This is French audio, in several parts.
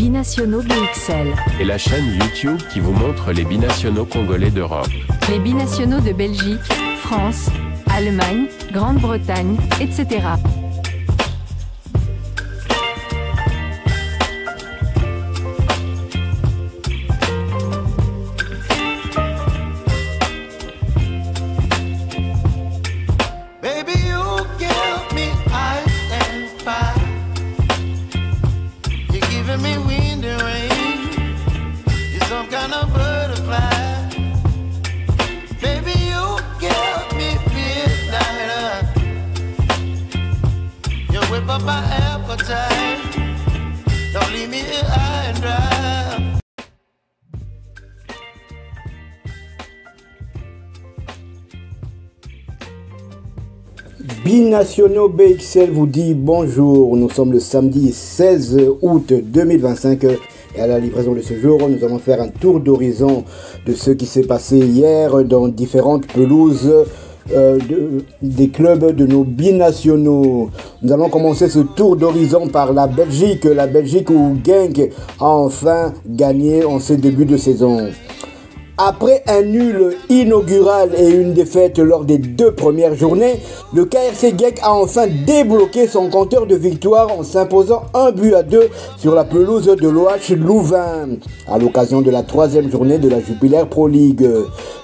Binationaux BXL. Et la chaîne YouTube qui vous montre les binationaux congolais d'Europe. Les binationaux de Belgique, France, Allemagne, Grande-Bretagne, etc. Binationaux BXL vous dit bonjour. Nous sommes le samedi 16 août 2025 et à la livraison de ce jour, nous allons faire un tour d'horizon de ce qui s'est passé hier dans différentes pelouses des clubs de nos binationaux. Nous allons commencer ce tour d'horizon par la Belgique où Genk a enfin gagné en ce début de saison. Après un nul inaugural et une défaite lors des 2 premières journées, le KRC Genk a enfin débloqué son compteur de victoire en s'imposant 1-2 sur la pelouse de l'OH Louvain à l'occasion de la 3e journée de la Jupiler Pro League.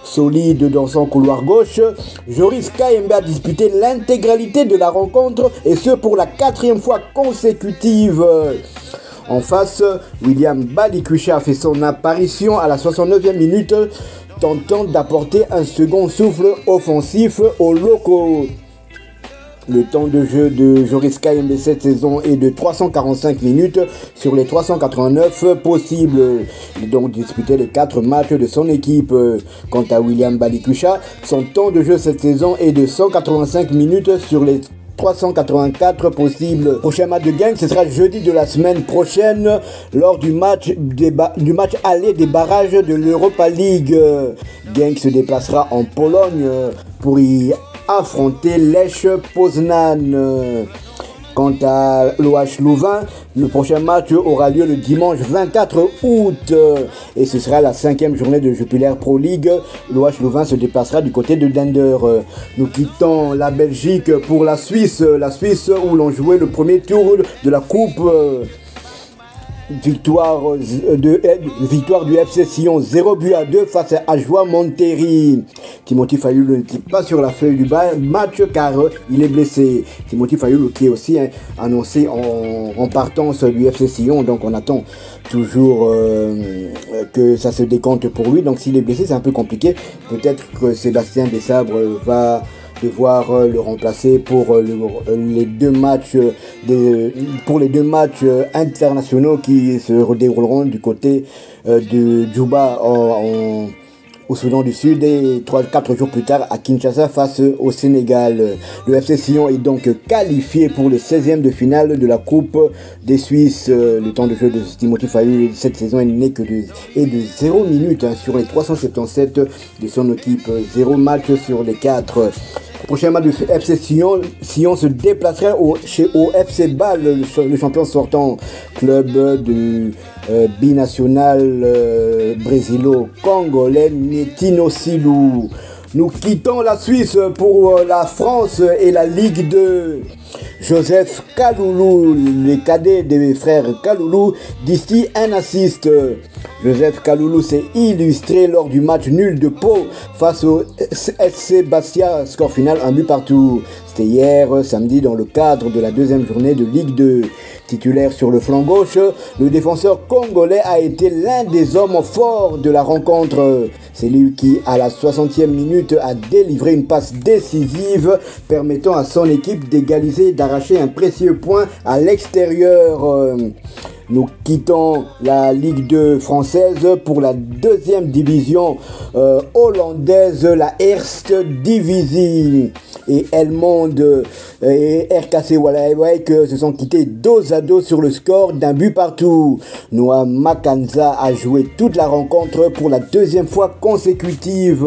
Solide dans son couloir gauche, Joris Kayembe a disputé l'intégralité de la rencontre et ce pour la 4e fois consécutive. En face, William Balikwisha a fait son apparition à la 69e minute, tentant d'apporter un second souffle offensif aux locaux. Le temps de jeu de Joris Kayembe cette saison est de 345 minutes sur les 389 possibles. Il a donc disputé les 4 matchs de son équipe. Quant à William Balikwisha, son temps de jeu cette saison est de 185 minutes sur les 384 possibles. Prochain match de Genk, ce sera jeudi de la semaine prochaine lors du match aller des barrages de l'Europa League. Genk se déplacera en Pologne pour y affronter Lech Poznan. Quant à l'OH Louvain, le prochain match aura lieu le dimanche 24 août et ce sera la 5e journée de Jupiler Pro League. L'OH Louvain se déplacera du côté de Dender. Nous quittons la Belgique pour la Suisse où l'on jouait le premier tour de la Coupe. Victoire du FC Sion 0-2 face à Ajoie Monterrey. Timothy Fayulu n'est pas sur la feuille du match car il est blessé. Timothy Fayulu qui est aussi annoncé en partance du FC Sion, donc on attend toujours que ça se décompte pour lui. Donc s'il est blessé, c'est un peu compliqué. Peut-être que Sébastien Desabre va devoir le remplacer pour les deux matchs internationaux qui se dérouleront du côté de Djouba au Soudan du Sud et 4 jours plus tard à Kinshasa face au Sénégal. Le FC Sion est donc qualifié pour les 16e de finale de la Coupe des Suisses. Le temps de jeu de Timothy Fayulu cette saison n'est que de 0 minutes sur les 377 de son équipe, 0 match sur les 4. Prochain match du FC Sion se déplacerait au FC Bâle, le champion sortant, club du binational brésilo-congolais Netino Silou. Nous quittons la Suisse pour la France et la Ligue 2. Joseph Kaloulou, les cadets des frères Kaloulou, distille un assist. Joseph Kaloulou s'est illustré lors du match nul de Pau face au SC Bastia, score final 1-1. C'était hier samedi dans le cadre de la 2e journée de Ligue 2. Titulaire sur le flanc gauche, le défenseur congolais a été l'un des hommes forts de la rencontre. C'est lui qui, à la 60e minute, a délivré une passe décisive permettant à son équipe d'égaliser et d'arracher un précieux point à l'extérieur. Nous quittons la Ligue 2 française pour la 2e division hollandaise, la Eerste Divisie. Et Helmond et RKC Waalwijk se sont quittés dos à dos sur le score d'un but partout. Noah Makanza a joué toute la rencontre pour la 2e fois consécutive.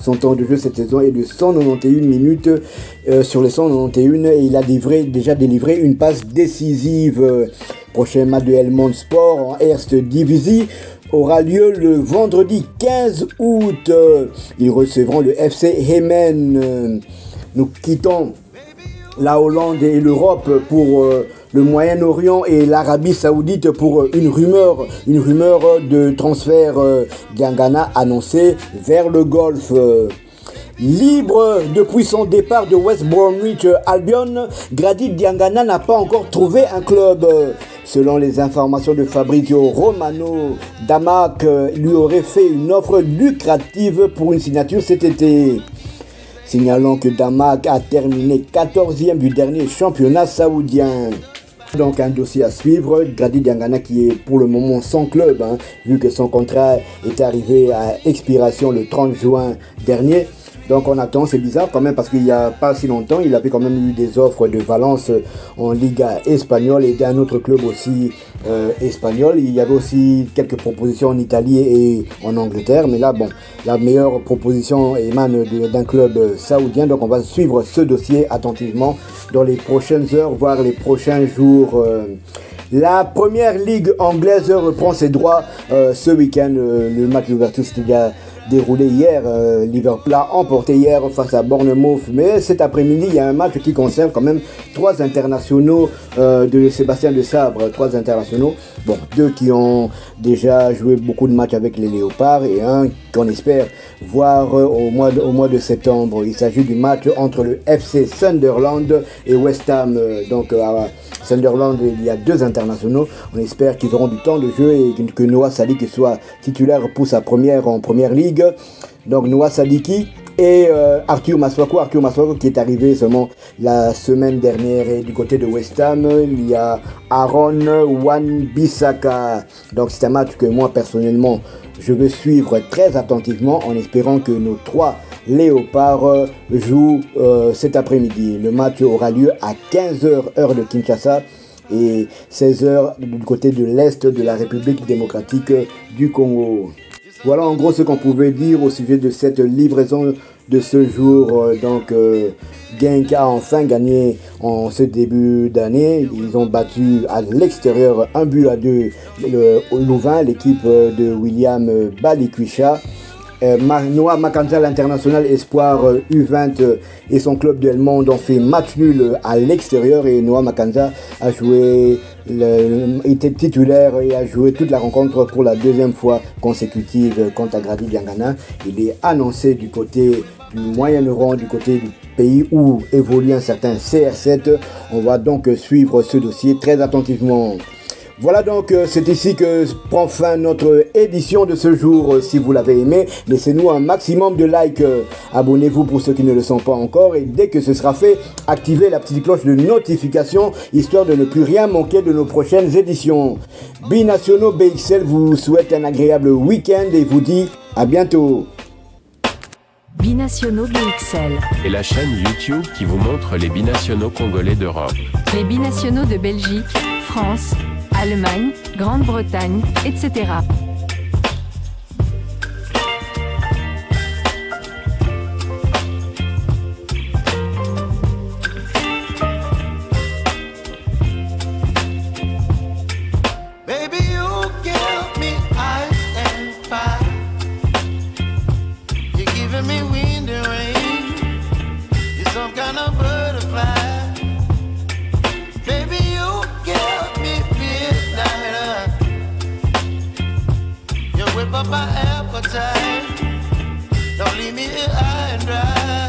Son temps de jeu cette saison est de 191 minutes sur les 191 et il a déjà délivré une passe décisive. prochain match de Helmond Sport en Eerste Divisie aura lieu le vendredi 15 août. Ils recevront le FC Hemen. Nous quittons la Hollande et l'Europe pour le Moyen-Orient et l'Arabie Saoudite pour une rumeur de transfert Diangana annoncé vers le Golfe. Libre depuis son départ de West Bromwich Albion, Grady Diangana n'a pas encore trouvé un club. Selon les informations de Fabrizio Romano, Damac lui aurait fait une offre lucrative pour une signature cet été. Signalons que Damac a terminé 14e du dernier championnat saoudien. Donc un dossier à suivre, Grady Diangana qui est pour le moment sans club, vu que son contrat est arrivé à expiration le 30 juin dernier. Donc on attend, c'est bizarre quand même parce qu'il n'y a pas si longtemps, il avait quand même eu des offres de Valence en Liga espagnole et d'un autre club aussi espagnol. Il y avait aussi quelques propositions en Italie et en Angleterre, mais là bon, la meilleure proposition émane d'un club saoudien. Donc on va suivre ce dossier attentivement dans les prochaines heures, voire les prochains jours. La première ligue anglaise reprend ses droits ce week-end. Le match d'ouverture s'était déjà déroulé hier. Liverpool a emporté hier face à Bournemouth. Mais cet après-midi, il y a un match qui concerne quand même 3 internationaux de Sébastien Desabre. 3 internationaux. Bon, 2 qui ont déjà joué beaucoup de matchs avec les Léopards et un qu'on espère voir au mois de septembre. Il s'agit du match entre le FC Sunderland et West Ham. Donc à Sunderland, il y a 2 internationaux. On espère qu'ils auront du temps de jeu et que Noah Sadiki soit titulaire pour sa première en première ligue. Donc Noah Sadiki et Arthur Masuaku qui est arrivé seulement la semaine dernière. Et du côté de West Ham, il y a Aaron Wan-Bissaka. Donc c'est un match que moi personnellement je veux suivre très attentivement en espérant que nos 3 Léopards jouent cet après-midi. Le match aura lieu à 15h heure de Kinshasa et 16h du côté de l'Est de la République démocratique du Congo. Voilà en gros ce qu'on pouvait dire au sujet de cette livraison de ce jour. Donc Genk a enfin gagné en ce début d'année. Ils ont battu à l'extérieur 1-2 le Louvain, l'équipe de William Balikwisha. Noah Makanza, l'international espoir U20 et son club de Helmond ont fait match nul à l'extérieur et Noah Makanza a été titulaire et a joué toute la rencontre pour la 2e fois consécutive contre Grady Diangana. Il est annoncé du côté du Moyen-Orient, du côté du pays où évolue un certain CR7. On va donc suivre ce dossier très attentivement. Voilà donc, c'est ici que prend fin notre édition de ce jour. Si vous l'avez aimé, laissez-nous un maximum de likes. Abonnez-vous pour ceux qui ne le sont pas encore. Et dès que ce sera fait, activez la petite cloche de notification, histoire de ne plus rien manquer de nos prochaines éditions. Binationaux BXL vous souhaite un agréable week-end et vous dit à bientôt. Binationaux BXL. Et la chaîne YouTube qui vous montre les binationaux congolais d'Europe. Les binationaux de Belgique, France, Allemagne, Grande-Bretagne, etc. Whip up my appetite. Don't leave me here high and dry.